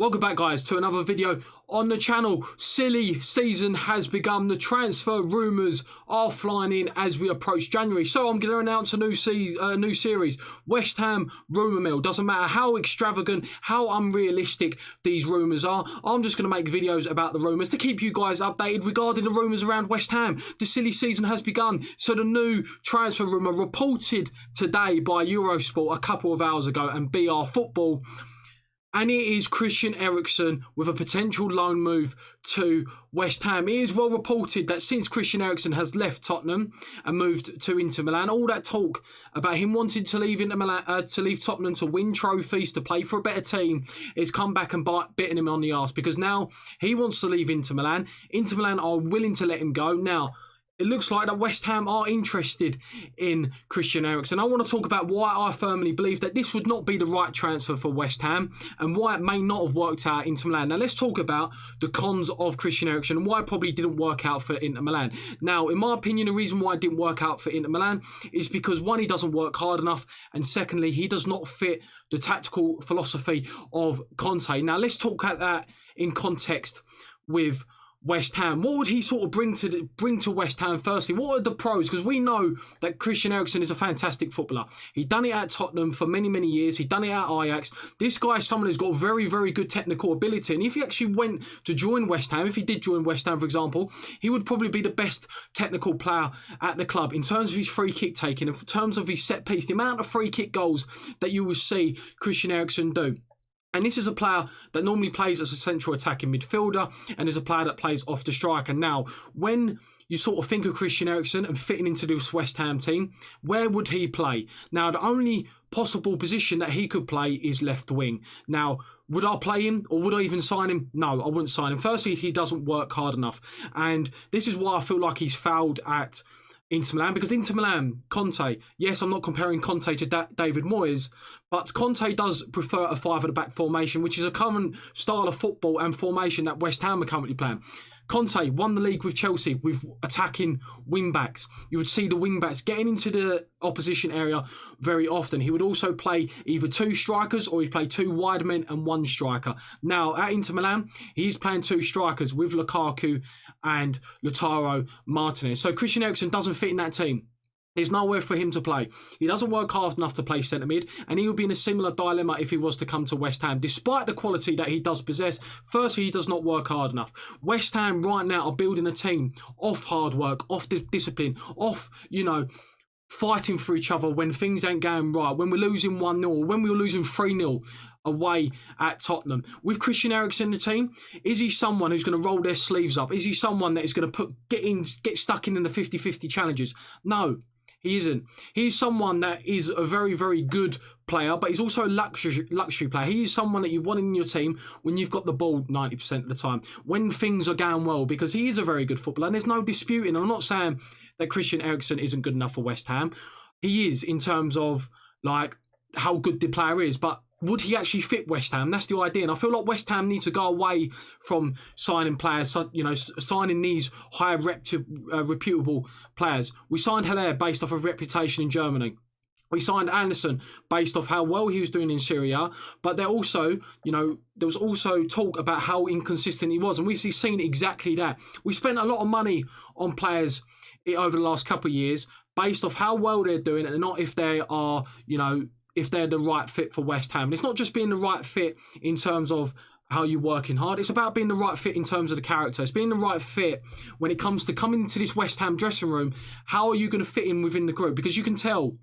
Welcome back, guys, to another video on the channel. Silly season has begun. The transfer rumours are flying in as we approach January. So I'm going to announce a new series, West Ham Rumour Mill. Doesn't matter how extravagant, how unrealistic these rumours are. I'm just going to make videos about the rumours to keep you guys updated regarding the rumours around West Ham. The silly season has begun. So the new transfer rumour reported today by Eurosport a couple of hours ago and BR Football. And it is Christian Eriksen with a potential loan move to West Ham. It is well reported that since Christian Eriksen has left Tottenham and moved to Inter Milan, all that talk about him wanting to leave leave Tottenham to win trophies, to play for a better team, is come back and bitten him on the arse, because now he wants to leave Inter Milan. Inter Milan are willing to let him go. Now, it looks like that West Ham are interested in Christian Eriksen. I want to talk about why I firmly believe that this would not be the right transfer for West Ham and why it may not have worked out Inter Milan. Now, let's talk about the cons of Christian Eriksen and why it probably didn't work out for Inter Milan. Now, in my opinion, the reason why it didn't work out for Inter Milan is because, one, he doesn't work hard enough, and secondly, he does not fit the tactical philosophy of Conte. Now, let's talk at that in context with West Ham. What would he sort of bring to West Ham? Firstly, what are the pros? Because we know that Christian Eriksen is a fantastic footballer. He'd done it at Tottenham for many, many years. He'd done it at Ajax. This guy is someone who's got very, very good technical ability. And if he actually went to join West Ham, if he did join West Ham, for example, he would probably be the best technical player at the club in terms of his free kick taking, in terms of his set piece, the amount of free kick goals that you will see Christian Eriksen do. And this is a player that normally plays as a central attacking midfielder and is a player that plays off the striker. Now, when you sort of think of Christian Eriksen and fitting into this West Ham team, where would he play? Now, the only possible position that he could play is left wing. Now, would I play him or would I even sign him? No, I wouldn't sign him. Firstly, he doesn't work hard enough. And this is why I feel like he's fouled at Inter Milan, because Inter Milan, Conte, yes, I'm not comparing Conte to David Moyes, but Conte does prefer a five-at-the-back formation, which is a common style of football and formation that West Ham are currently playing. Conte won the league with Chelsea with attacking wing-backs. You would see the wing-backs getting into the opposition area very often. He would also play either two strikers or he'd play two wide men and one striker. Now, at Inter Milan, he's playing two strikers with Lukaku and Lautaro Martinez. So Christian Eriksen doesn't fit in that team. There's nowhere for him to play. He doesn't work hard enough to play centre mid, and he would be in a similar dilemma if he was to come to West Ham. Despite the quality that he does possess, firstly, he does not work hard enough. West Ham right now are building a team off hard work, off discipline, off, fighting for each other when things ain't going right, when we're losing 1-0, when we were losing 3-0 away at Tottenham. With Christian Eriksen in the team, is he someone who's going to roll their sleeves up? Is he someone that is going to get stuck in the 50-50 challenges? No. He isn't. He's someone that is a very, very good player, but he's also a luxury player. He is someone that you want in your team when you've got the ball 90% of the time, when things are going well, because he is a very good footballer, and there's no disputing. I'm not saying that Christian Eriksen isn't good enough for West Ham. He is, in terms of how good the player is, but would he actually fit West Ham? That's the idea. And I feel like West Ham needs to go away from signing players, signing these high reputable players. We signed Haller based off of reputation in Germany. We signed Anderson based off how well he was doing in Serie A, but there was also talk about how inconsistent he was, and we've seen exactly that. We spent a lot of money on players over the last couple of years based off how well they're doing and not if they are, if they're the right fit for West Ham. And it's not just being the right fit in terms of how you're working hard. It's about being the right fit in terms of the character. It's being the right fit when it comes to coming into this West Ham dressing room. How are you going to fit in within the group? Because you can tell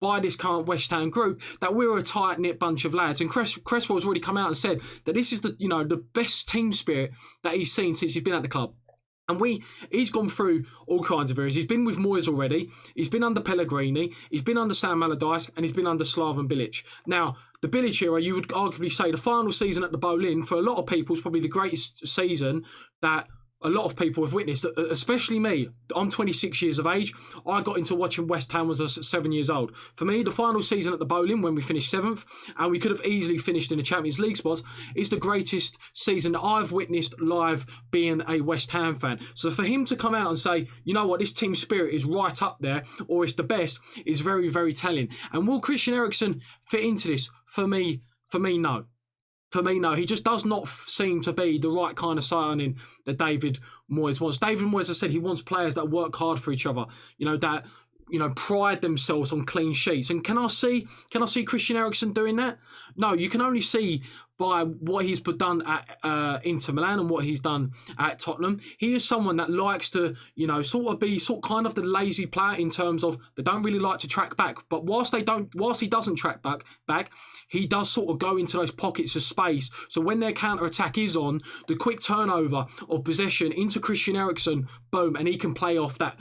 by this current West Ham group that we're a tight-knit bunch of lads. And Cresswell's already come out and said that this is the best team spirit that he's seen since he's been at the club. And he's gone through all kinds of areas. He's been with Moyes already. He's been under Pellegrini. He's been under Sam Allardyce. And he's been under Slaven Bilic. Now, the Bilic era, you would arguably say the final season at the Boleyn, for a lot of people, is probably the greatest season that a lot of people have witnessed, especially me. I'm 26 years of age. I got into watching West Ham when I was 7 years old. For me, the final season at the Boleyn, when we finished 7th, and we could have easily finished in the Champions League spots, is the greatest season that I've witnessed live being a West Ham fan. So for him to come out and say, you know what, this team spirit is right up there, or it's the best, is very, very telling. And will Christian Eriksen fit into this? For me, no. For me, no, he just does not seem to be the right kind of signing that David Moyes wants. David Moyes, as I said, he wants players that work hard for each other, that pride themselves on clean sheets. And can I see Christian Eriksen doing that? No, you can only see by what he's done at Inter Milan and what he's done at Tottenham. He is someone that likes to, sort kind of the lazy player in terms of they don't really like to track back. But whilst he doesn't track back, he does sort of go into those pockets of space. So when their counter attack is on, the quick turnover of possession into Christian Eriksen, boom, and he can play off that,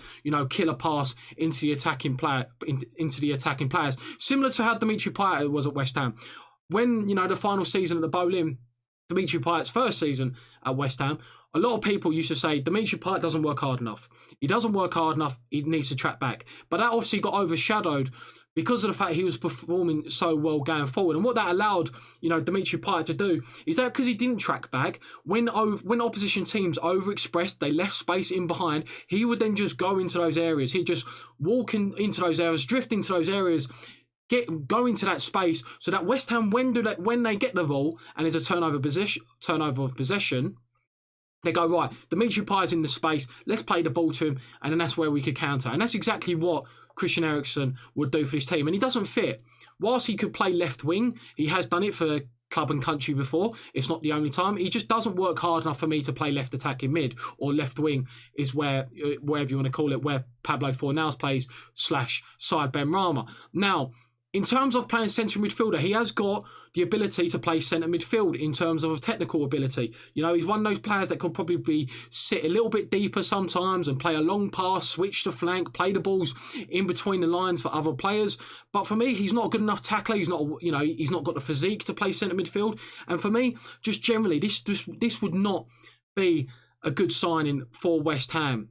killer pass into the attacking players. Similar to how Dimitri Payet was at West Ham. When, the final season at the Boleyn, Dimitri Payet's first season at West Ham, a lot of people used to say Dimitri Payet doesn't work hard enough. He doesn't work hard enough. He needs to track back. But that obviously got overshadowed because of the fact he was performing so well going forward. And what that allowed, Dimitri Payet to do is that because he didn't track back, when opposition teams overexpressed, they left space in behind, he would then just go into those areas. He'd just walk into those areas, drift into those areas, go into that space so that West Ham, when they get the ball and there's a turnover of possession, they go, right, Dimitri Payet's in the space, let's play the ball to him, and then that's where we could counter. And that's exactly what Christian Eriksen would do for his team. And he doesn't fit. Whilst he could play left wing, he has done it for club and country before. It's not the only time. He just doesn't work hard enough for me to play left attacking mid, or left wing is wherever you want to call it, where Pablo Fornals plays / side Benrahma. Now, in terms of playing centre midfielder, he has got the ability to play centre midfield in terms of technical ability. He's one of those players that could probably sit a little bit deeper sometimes and play a long pass, switch to flank, play the balls in between the lines for other players. But for me, he's not a good enough tackler. He's not got the physique to play centre midfield. And for me, just generally, this would not be a good signing for West Ham.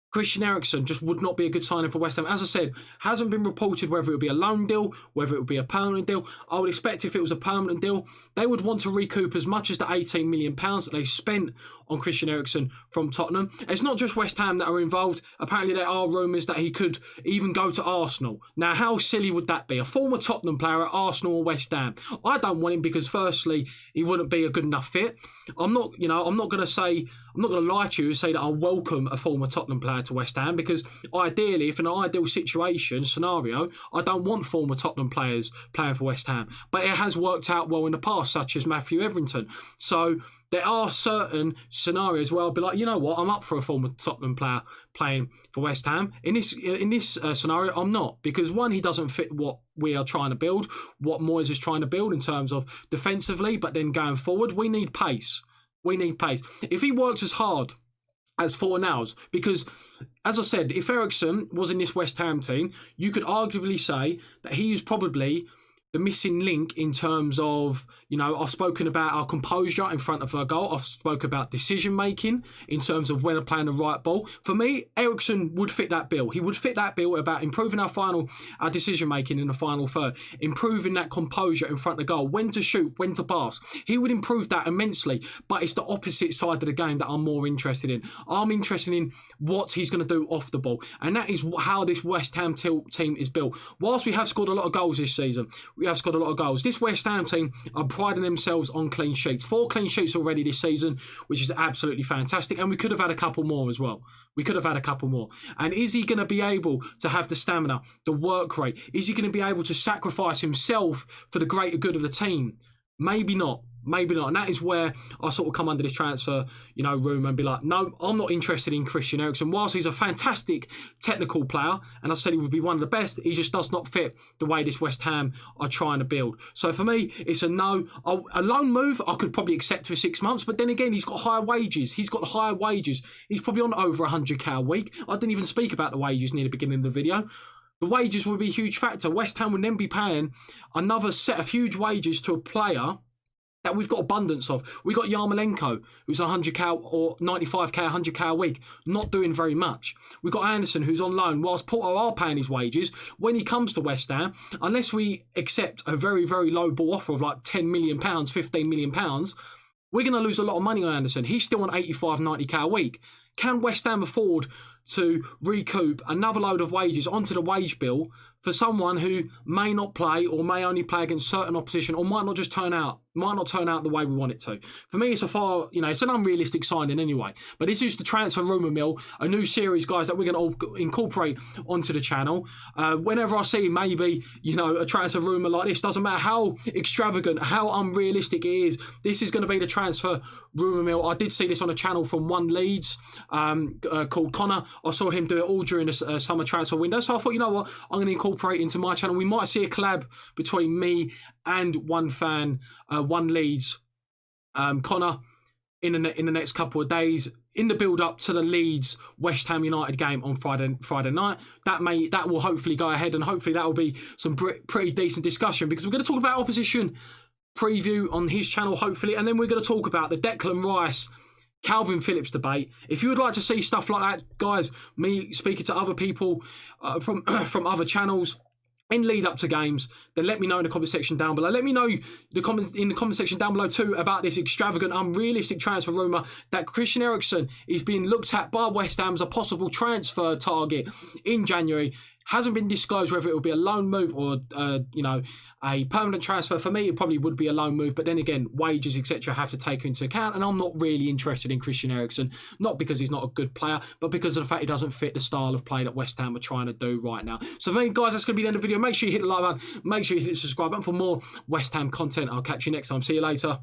Christian Eriksen just would not be a good signing for West Ham. As I said, hasn't been reported whether it would be a loan deal, whether it would be a permanent deal. I would expect if it was a permanent deal, they would want to recoup as much as the £18 million that they spent on Christian Eriksen from Tottenham. It's not just West Ham that are involved. Apparently there are rumours that he could even go to Arsenal. Now, how silly would that be? A former Tottenham player at Arsenal or West Ham. I don't want him because firstly, he wouldn't be a good enough fit. I'm not going to lie to you and say that I welcome a former Tottenham player to West Ham, because ideally, if in an ideal scenario, I don't want former Tottenham players playing for West Ham. But it has worked out well in the past, such as Matthew Everington. So there are certain scenarios where I'll be like, you know what, I'm up for a former Tottenham player playing for West Ham. In this scenario, I'm not, because one, he doesn't fit what we are trying to build, what Moyes is trying to build in terms of defensively, but then going forward, we need pace. If he works as hard as Fornals, because, as I said, if Eriksen was in this West Ham team, you could arguably say that he is probably the missing link in terms of, I've spoken about our composure in front of our goal. I've spoken about decision making in terms of when we're playing the right ball. For me, Eriksen would fit that bill. He would fit that bill about improving our decision making in the final third, improving that composure in front of the goal, when to shoot, when to pass. He would improve that immensely, but it's the opposite side of the game that I'm more interested in. I'm interested in what he's going to do off the ball, and that is how this West Ham team is built. Whilst we have scored a lot of goals this season, this West Ham team are priding themselves on clean sheets. 4 clean sheets already this season, which is absolutely fantastic. And we could have had a couple more as well. And is he going to be able to have the stamina, the work rate? Is he going to be able to sacrifice himself for the greater good of the team? Maybe not. And that is where I sort of come under this transfer, room and be like, no, I'm not interested in Christian Eriksen. Whilst he's a fantastic technical player, and I said he would be one of the best, he just does not fit the way this West Ham are trying to build. So for me, it's a no. A loan move I could probably accept for 6 months, but then again, he's got higher wages. He's probably on over 100k a week. I didn't even speak about the wages near the beginning of the video. The wages would be a huge factor. West Ham would then be paying another set of huge wages to a player that we've got abundance of. We got Yarmolenko, who's 100k or 95k, 100k a week, not doing very much. We've got Anderson, who's on loan, whilst Porto are paying his wages. When he comes to West Ham, unless we accept a very, very low ball offer of like £10 million, £15 million, we're going to lose a lot of money on Anderson. He's still on 85, 90k a week. Can West Ham afford to recoup another load of wages onto the wage bill for someone who may not play or may only play against certain opposition or might not just turn out the way we want it to. For me, it's it's an unrealistic signing anyway. But this is the transfer rumour mill, a new series, guys, that we're going to incorporate onto the channel. Whenever I see maybe, a transfer rumour like this, doesn't matter how extravagant, how unrealistic it is, this is going to be the transfer rumour mill. I did see this on a channel from One Leeds called Connor. I saw him do it all during the summer transfer window. So I thought, you know what, I'm going to incorporate into my channel. We might see a collab between me and one fan, One Leeds, Connor, in the next couple of days, in the build up to the Leeds West Ham United game on Friday night. That will hopefully go ahead, and hopefully that will be some pretty decent discussion, because we're going to talk about opposition preview on his channel, hopefully, and then we're going to talk about the Declan Rice, Calvin Phillips debate. If you would like to see stuff like that, guys, me speaking to other people from other channels in lead up to games, then let me know in the comment section down below. Let me know in the comment section down below too about this extravagant, unrealistic transfer rumour that Christian Eriksen is being looked at by West Ham as a possible transfer target in January. Hasn't been disclosed whether it will be a loan move or a permanent transfer. For me, it probably would be a loan move, but then again, wages, etc. have to take into account, and I'm not really interested in Christian Eriksen, not because he's not a good player, but because of the fact he doesn't fit the style of play that West Ham are trying to do right now. So for me, guys, that's going to be the end of the video. Make sure you hit the like button, make sure you hit the subscribe button for more West Ham content. I'll catch you next time. See you later.